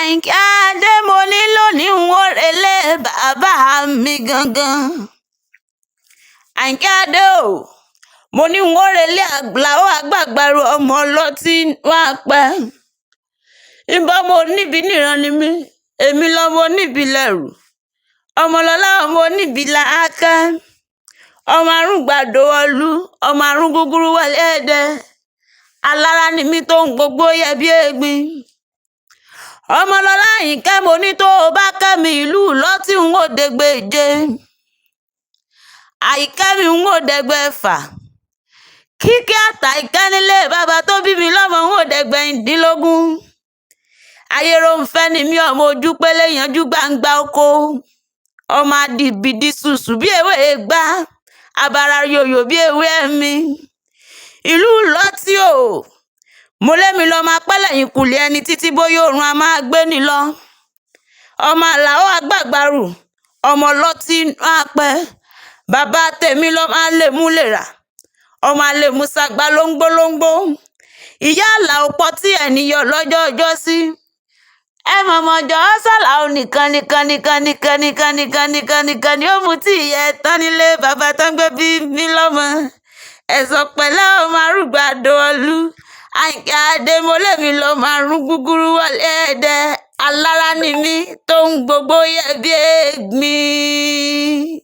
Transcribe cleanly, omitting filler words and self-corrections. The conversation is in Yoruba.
Àyìnkẹ́ adé mo ní lónìí n ó relé bàbá mi gangan. Àyìnkẹ́ adé o, mo ní n ó relé àgbàó àgbàgbàrú ọmọ ọlọ́tí wá pẹ́. Ìbọn mo níbi níran ni mí, èmi lọmọ níbi lẹ̀rù. Ọmọlọ́lá ọmọ níbi làákẹ́. Ọmọ arúgbàdo ọlú, ọmọ arún gúgúrú wọlé ẹ̀dẹ. Alára ni mí tó ń gbogbo yẹ bí egbin. Ọmọlọ́lá Àyìnkẹ́ mo ní tó o bá kẹ́mi ìlú lọ́tí n ó dẹgbẹ̀je. Àyìnkẹ́ mi n ó dẹgbẹ̀fà. Kíkẹ́ àtàìkẹ́ nílé bàbá tó bí mi lọ́mọ n ó dẹgbẹ̀ndínlógún. Ayéròǹfẹ́ ni mí ọmọ ojú pélé yanjú gbangba oko. Ọmọ adìbìdì sùsù bí ewé gbá. Abara yòyò bí ewé ẹ̀mí. Ìlú lọ́tí o. Mo lémi lọ máa pẹ́ lẹ́yìn kùlé ẹni títí bóyá oòrùn a máa gbé ni lọ. Ọmọ àlàó àgbàgbàrù, ọmọ ọlọ́tí máa pẹ́. Bàbá tèmi lọ máa lè mú lè rà. Ọmọ àlè musagba lóńgbólóńgbó. Ìyá àlàó pọ̀ tí ẹ̀nìyàn lọ́jọ́ ọjọ́ sí. Ẹ mọ̀mọ́ jọ sàlàó nìkan ni ó mu tí ìyá ẹ tán nílé bàbá tó ń gbé bí mi lọ́mọ. Ẹ̀sọ̀ pẹ̀lẹ́ ọmọ arúgbàdo ọlú. Àyìnkẹ́ adé mo lémi lọ máa rún gúgúrú wọlé ẹ̀dẹ. Alára ni mí tó ń gbogbo yẹ bí egbin.